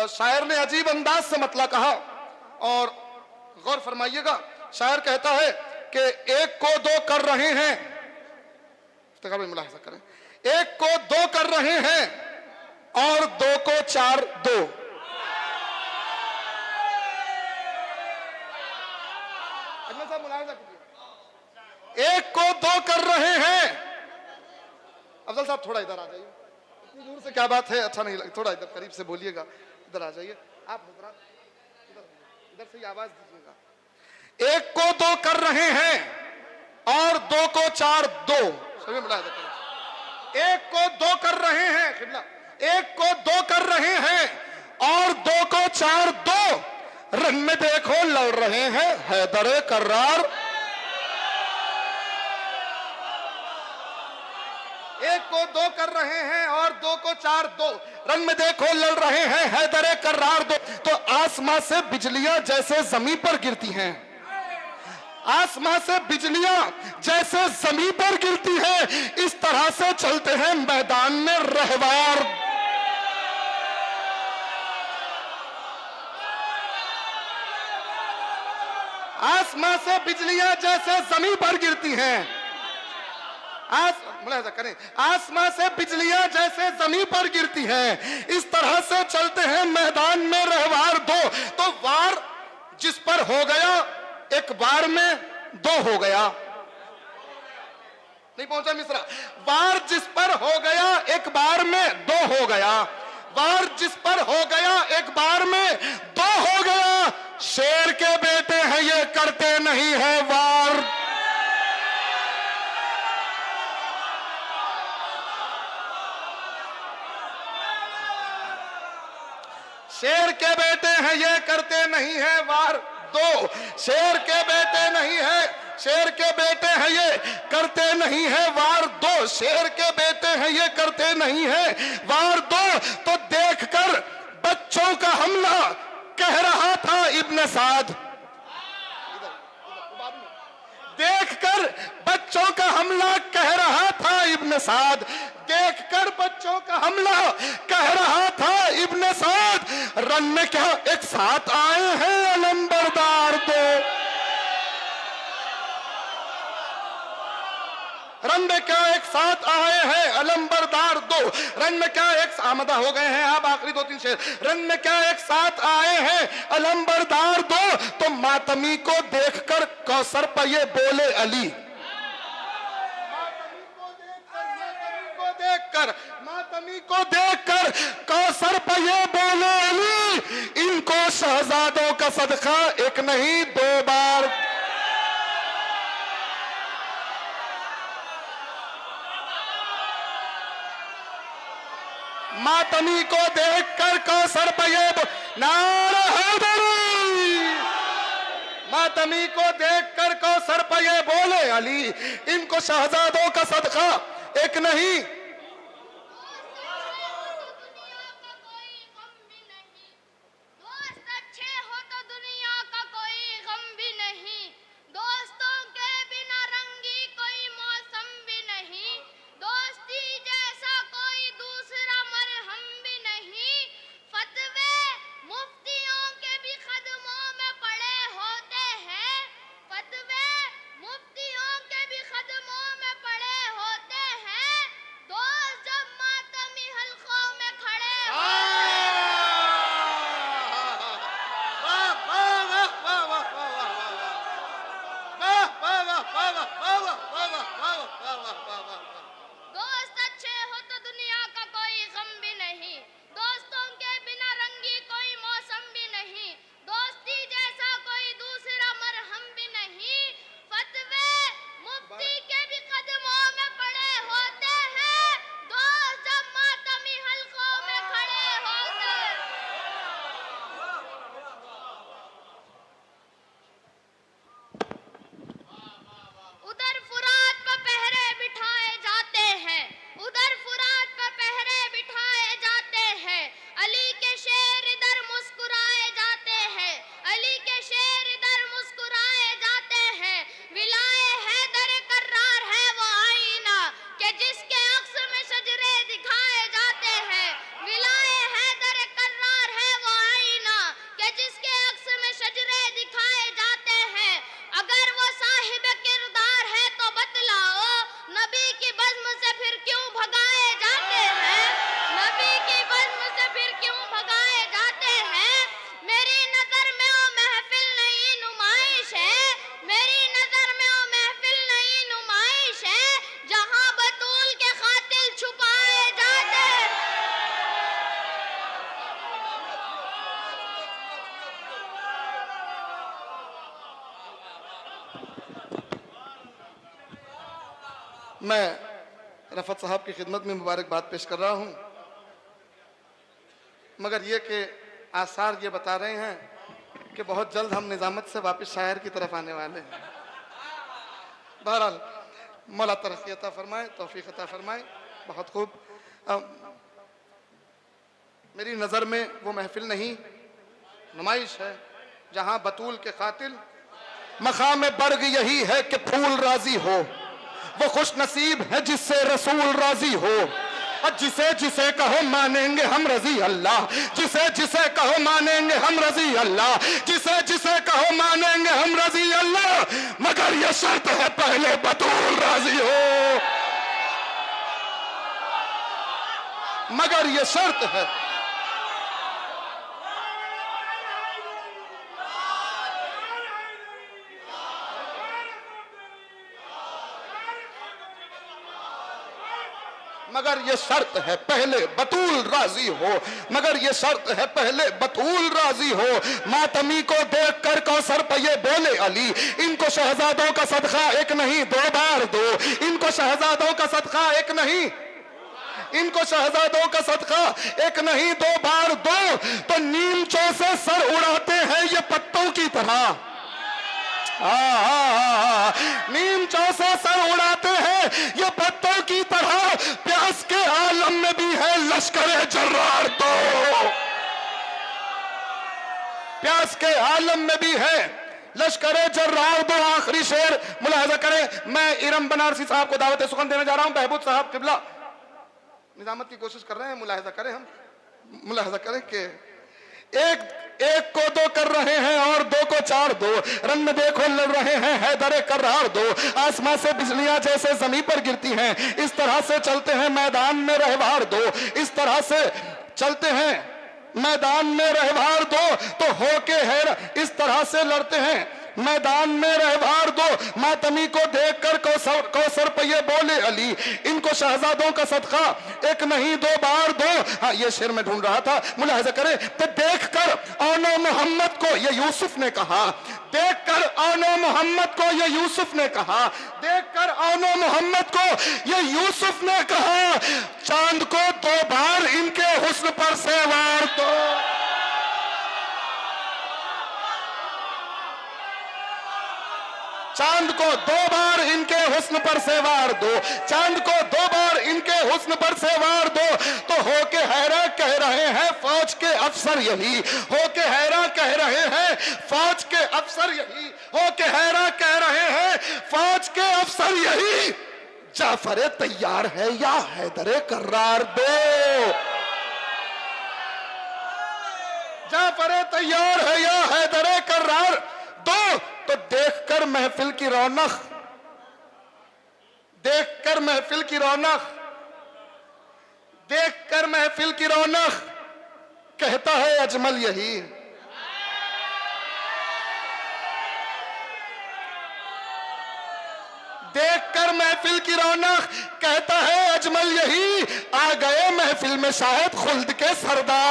शायर ने अजीब अंदाज से मतला कहा और गौर फरमाइएगा। शायर कहता है कि एक को दो कर रहे हैं, मुलाहिजा करें, एक को दो कर रहे हैं और दो को चार दो। साहब मुलाहिजा कीजिए, एक को दो कर रहे हैं। अफजल साहब थोड़ा इधर आ जाइए, इतनी दूर से क्या बात है, अच्छा नहीं लग, थोड़ा इधर करीब से बोलिएगा, इधर आ जाइए आप हजरात, इधर से आवाज दीजिएगा। एक को दो कर रहे हैं और दो को चार दो। सभी मुलाहिजा करें, एक को दो कर रहे हैं, खिबला, एक को दो कर रहे हैं और दो को चार दो। रन में देखो लड़ रहे हैं हैदर कर्रार। एक को दो कर रहे हैं और दो को चार दो, रन में देखो लड़ रहे हैं हैदर कर्रार दो। तो आसमां से बिजलियां जैसे जमीन पर गिरती हैं, आसमां से बिजलियां जैसे जमीन पर गिरती हैं, इस तरह से चलते हैं मैदान में रहवार। आसमां से बिजलियां जैसे जमीन पर गिरती हैं, मुलाहिजा करें, आसमां से बिजलियां जैसे जमीन पर गिरती हैं, इस तरह से चलते हैं मैदान में रहवार दो। तो वार जिस पर हो गया एक बार में दो हो गया, नहीं पहुंचा मिश्रा, वार जिस पर हो गया एक बार में दो हो गया, वार जिस पर हो गया एक बार में दो हो गया। शेर के बेटे हैं ये करते नहीं है वार। शेर के बेटे हैं ये करते नहीं है वार दो। शेर के बेटे नहीं है, शेर के बेटे हैं ये करते नहीं है वार दो। शेर के बेटे हैं ये करते नहीं है वार दो। तो देखकर बच्चों का हमला कह रहा था इब्न साद, देखकर बच्चों का हमला कह रहा था इब्न साद, देखकर बच्चों का हमला कह रहा था इब्न साद। रन में क्या एक साथ आए हैं अलंबरदार दो, रन में क्या एक साथ आए हैं अलंबरदार दो। रन में क्या एक आमदा हो गए हैं आप, आखिरी दो तीन शेर। रन में क्या एक साथ आए हैं अलंबरदार दो। तो मातमी को देखकर कौसर पर ये बोले अली, मातमी को देखकर कौसर पर ये बोले अली, इनको शहजादों का सदका एक नहीं दो बार। मातमी को देखकर कौसर पर ये नारा हैदरी, मातमी को देखकर कौसर पर ये बोले अली, इनको शहजादों का सदका एक नहीं। मैं रफत साहब की खिदमत में मुबारकबाद पेश कर रहा हूं, मगर ये कि आसार ये बता रहे हैं कि बहुत जल्द हम निजामत से वापस शायर की तरफ आने वाले हैं। बहरहाल मौला तरक्की अता फरमाए, तौफीक अता फरमाए। बहुत खूब। मेरी नज़र में वो महफिल नहीं, नुमाइश है जहां बतूल के कातिल मकाम बर्ग यही है कि फूल राजी हो। वो खुश नसीब है जिससे रसूल राजी हो। और जिसे जिसे कहो मानेंगे हम रजी अल्लाह, जिसे जिसे कहो मानेंगे हम रजी अल्लाह, जिसे जिसे कहो मानेंगे हम रजी अल्लाह। मगर ये शर्त है पहले बतूल राजी हो, मगर ये शर्त है। मगर ये शर्त है पहले बतूल राजी हो, मगर ये शर्त है पहले बतूल राजी हो। मातमी को देख कर कौसर पे ये बोले अली, इनको शहजादों का सदका एक नहीं दो बार दो, इनको शहजादों का सदका एक नहीं, इनको शहजादों का सदका एक नहीं दो बार दो। तो नीमचों से सर उड़ाते हैं ये पत्तों की तरह, नीमचों से सर उड़ाते हैं ये पत्तों की तरह। प्यास के आलम में भी है लश्करे जर्रार दो, प्यास के आलम में भी है लश्करे जर्रार दो। आखिरी शेर मुलाहजा करें। मैं इरम बनारसी साहब को दावत सुखन देने जा रहा हूं। बहबूद साहब किबला निजामत की कोशिश कर रहे हैं, मुलाहजा करें। हम मुलाहजा करें कि एक को दो कर रहे हैं और दो को चार दो, रन में देखो लड़ रहे हैं हैदरे करार दो। आसमां से बिजलियां जैसे जमीन पर गिरती हैं, इस तरह से चलते हैं मैदान में रहवार दो, इस तरह से चलते हैं मैदान में रहवार दो। तो होके है इस तरह से लड़ते हैं मैदान में रहवार दो। मातमी को देखकर कौसर पे ये बोले अली, इनको शहजादों का सदका एक नहीं दो बार दो। हाँ, ये शेर में ढूंढ रहा था, मुलाहिजा करें। तो देखकर औनो मोहम्मद को ये यूसुफ ने कहा, देखकर औनो मोहम्मद को ये यूसुफ ने कहा, देखकर औनो मोहम्मद को ये यूसुफ ने कहा, चांद को दो बार इनके हुस्न पर से वार दो। चांद को दो बार इनके हुस्न पर से वार दो, चांद को दो बार इनके हुस्न पर से वार दो। तो होके हैरा कह रहे हैं फौज के अफसर यही, होके हैरा कह रहे हैं फौज के अफसर यही, होके हैरा कह रहे हैं फौज के अफसर यही। जाफर तैयार है या हैदर करार दो, जाफर तैयार है या हैदर करार दो। तो देखकर महफिल की रौनक, देखकर महफिल की रौनक, देखकर महफिल की रौनक कहता है अजमल यही। देखकर महफिल की रौनक कहता है अजमल यही। आ गए महफिल में शायद खुल्द के सरदार